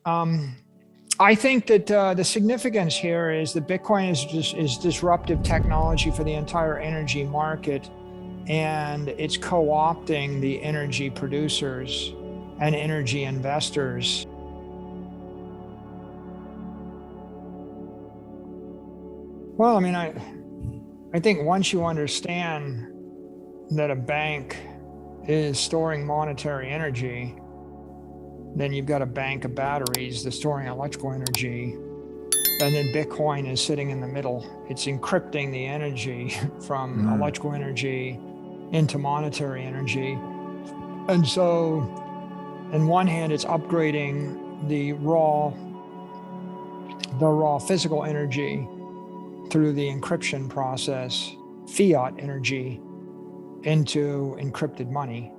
I think that the significance here is that Bitcoin is disruptive technology for the entire energy market, and it's co-opting the energy producers and energy investors. Well, I mean, I think once you understand that a bank is storing monetary energy, then you've got a bank of batteries that's storing electrical energy, and then Bitcoin is sitting in the middle. It's encrypting the energy from electrical energy into monetary energy. And so, on one hand, it's upgrading the raw physical energy through the encryption process, fiat energy, into encrypted money,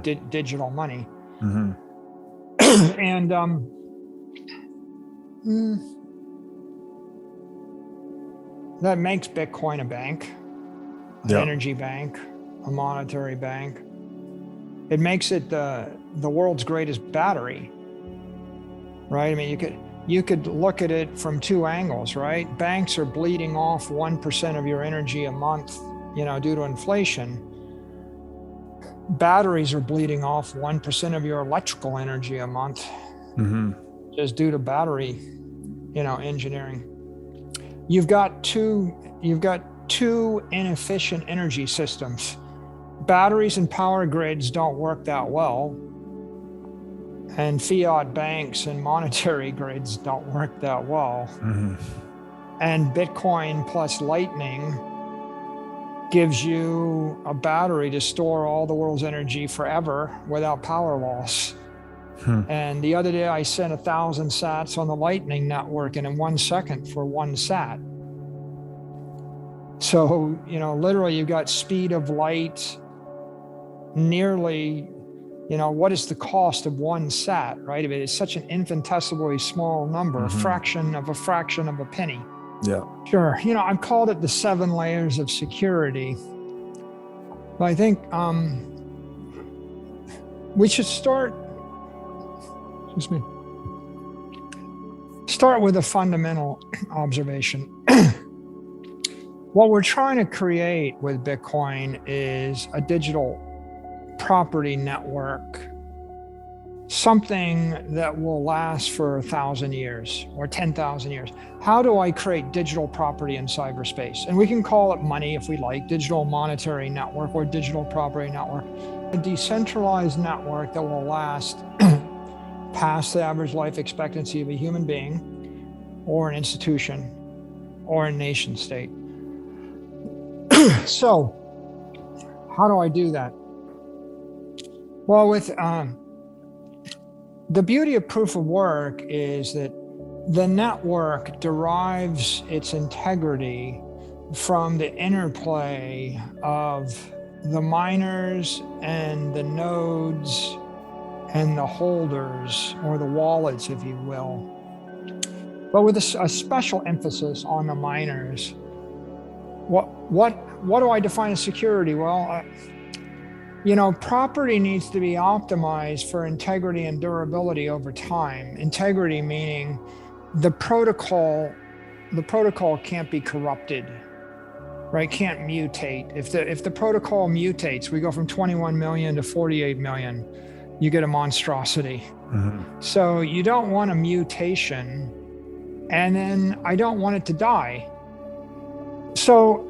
digital money. Mm-hmm. And that makes Bitcoin a bank, an energy bank, a monetary bank. It makes it the world's greatest battery, right? I mean, you could look at it from two angles, right? Banks are bleeding off 1% of your energy a month, due to inflation. Batteries are bleeding off 1% of your electrical energy a month, just due to battery, engineering. You've got two inefficient energy systems. Batteries and power grids don't work that well, and fiat banks and monetary grids don't work that well. And Bitcoin plus Lightning gives you a battery to store all the world's energy forever without power loss. And the other day I sent 1,000 sats on the Lightning network, and in 1 second for 1 sat. So, literally you've got speed of light nearly, what is the cost of 1 sat, right? I mean, it's such an infinitesimally small number, a fraction of a penny. Yeah. Sure. I've called it the 7 layers of security. But I think we should start with a fundamental observation. What we're trying to create with Bitcoin is a digital property network, something that will last for 1,000 years or 10,000 years. How do I create digital property in cyberspace? And we can call it money if we like, digital monetary network or digital property network. A decentralized network that will last past the average life expectancy of a human being or an institution or a nation state. So, how do I do that? Well, with the beauty of proof of work is that the network derives its integrity from the interplay of the miners and the nodes and the holders, or the wallets, if you will, but with a special emphasis on the miners. What do I define as security? Well, property needs to be optimized for integrity and durability over time. Integrity meaning the protocol can't be corrupted, right? Can't mutate. If the protocol mutates, we go from 21 million to 48 million, you get a monstrosity. So you don't want a mutation, and then I don't want it to die. So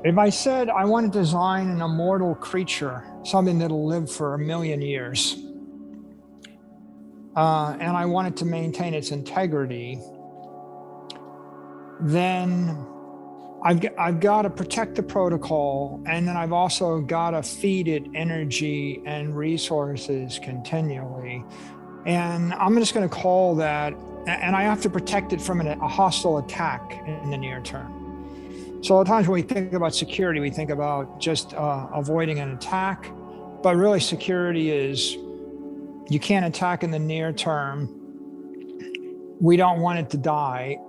if I said I want to design an immortal creature, something that'll live for 1 million years, and I want it to maintain its integrity, then I've got to protect the protocol, and then I've also got to feed it energy and resources continually. And I'm just going to call that, and I have to protect it from a hostile attack in the near term. So at times when we think about security, we think about just avoiding an attack, but really security is you can't attack in the near term. We don't want it to die.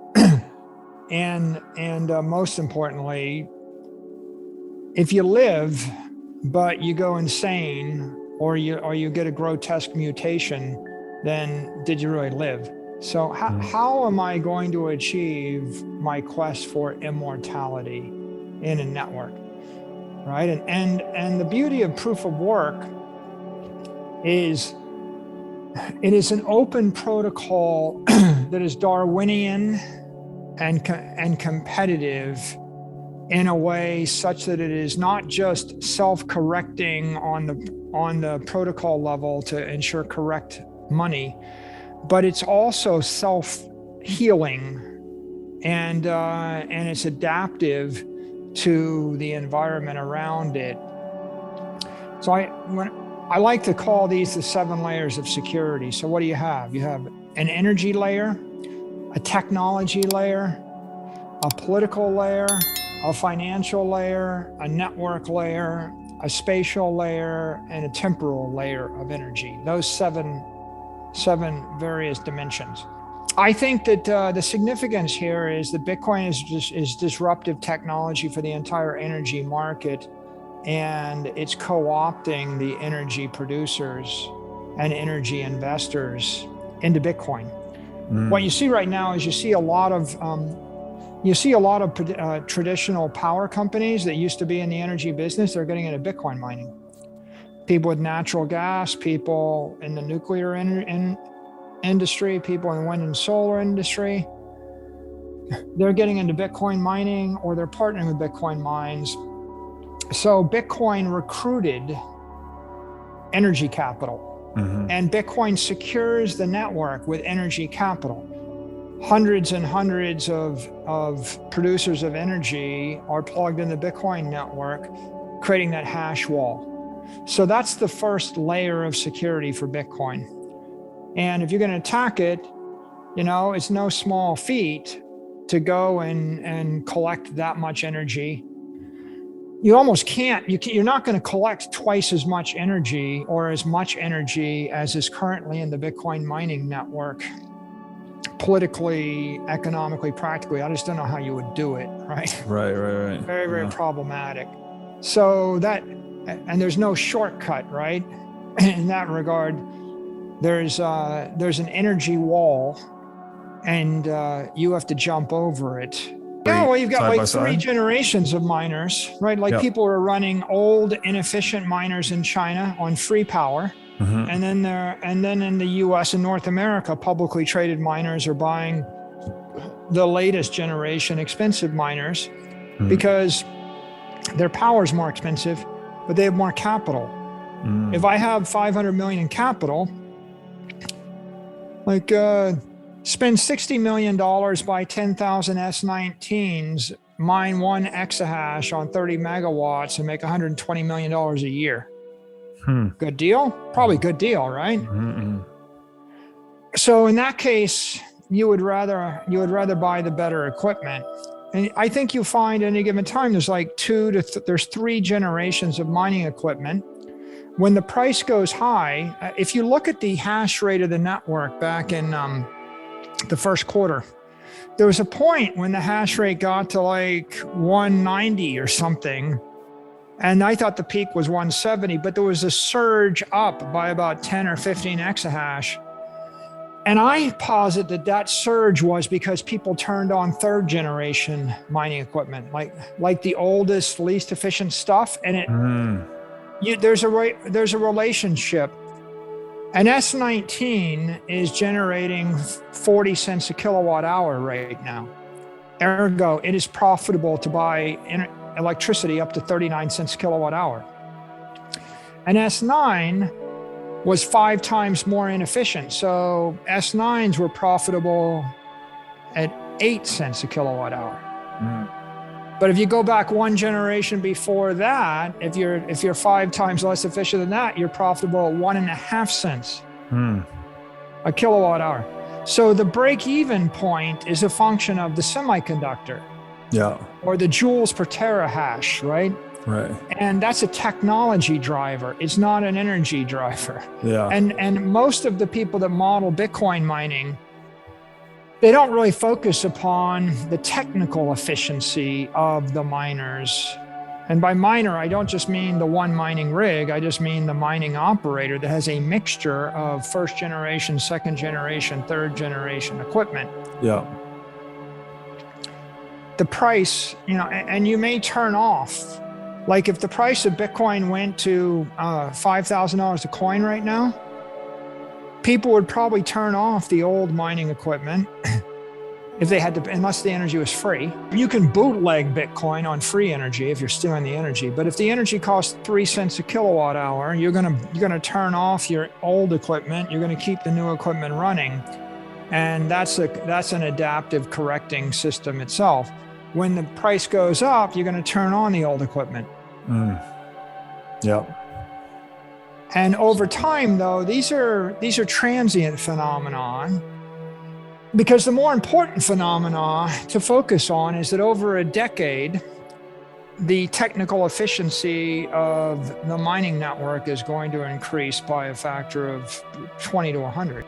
And most importantly, if you live, but you go insane or you get a grotesque mutation, then did you really live? So how am I going to achieve my quest for immortality in a network, right? And the beauty of proof of work is it is an open protocol that is Darwinian and competitive in a way such that it is not just self-correcting on the protocol level to ensure correct money, but it's also self-healing and it's adaptive to the environment around it. So I like to call these the 7 layers of security. So what do you have? You have an energy layer, a technology layer, a political layer, a financial layer, a network layer, a spatial layer, and a temporal layer of energy. Those seven various dimensions. I think that the significance here is that Bitcoin is disruptive technology for the entire energy market, and it's co-opting the energy producers and energy investors into Bitcoin. What you see right now is you see a lot of traditional power companies that used to be in the energy business. They're getting into Bitcoin mining. People with natural gas, people in the nuclear industry, people in the wind and solar industry, they're getting into Bitcoin mining or they're partnering with Bitcoin mines. So Bitcoin recruited energy capital, and Bitcoin secures the network with energy capital. Hundreds and hundreds of producers of energy are plugged in the Bitcoin network, creating that hash wall. So that's the first layer of security for Bitcoin. And if you're going to attack it, it's no small feat to go and collect that much energy. You almost can't. You're not going to collect twice as much energy or as much energy as is currently in the Bitcoin mining network. Politically, economically, practically, I just don't know how you would do it, right? Right. Very, very problematic. So and there's no shortcut, right? In that regard, there's an energy wall, and you have to jump over it. Yeah, well, you've got like 3 generations of miners, right? Like people are running old, inefficient miners in China on free power. And then in the US and North America, publicly traded miners are buying the latest generation expensive miners because their power is more expensive, but they have more capital. If I have 500 million in capital, spend $60 million, buy 10,000 S19s, mine 1 exahash on 30 megawatts, and make $120 million a year. Good deal? Probably good deal, right? So in that case, you would rather buy the better equipment. And I think you find at any given time there's like there's 3 generations of mining equipment. When the price goes high, if you look at the hash rate of the network back in the first quarter, there was a point when the hash rate got to like 190 or something. And I thought the peak was 170, but there was a surge up by about 10 or 15 exahash. And I posit that surge was because people turned on 3rd generation mining equipment, like the oldest, least efficient stuff. And there's a relationship. An S19 is generating 40 cents a kilowatt hour right now. Ergo, it is profitable to buy electricity up to 39 cents a kilowatt hour. An S9 was 5 times more inefficient. So S9s were profitable at 8 cents a kilowatt hour. But if you go back 1 generation before that, if you're 5 times less efficient than that, you're profitable at 1.5 cents a kilowatt hour. So the break-even point is a function of the semiconductor. Or the joules per terahash, right? And that's a technology driver. It's not an energy driver. And most of the people that model Bitcoin mining, they don't really focus upon the technical efficiency of the miners. And by miner, I don't just mean the one mining rig, I just mean the mining operator that has a mixture of first generation, second generation, third generation equipment. Yeah. The price, and you may turn off, like if the price of Bitcoin went to $5,000 a coin right now, people would probably turn off the old mining equipment if they had to, unless the energy was free. You can bootleg Bitcoin on free energy if you're stealing the energy, but if the energy costs 3 cents a kilowatt hour, you're gonna turn off your old equipment. You're gonna keep the new equipment running, and that's an adaptive correcting system itself. When the price goes up, you're gonna turn on the old equipment. Yeah. And over time, though, these are transient phenomenon. Because the more important phenomena to focus on is that over a decade, the technical efficiency of the mining network is going to increase by a factor of 20 to 100.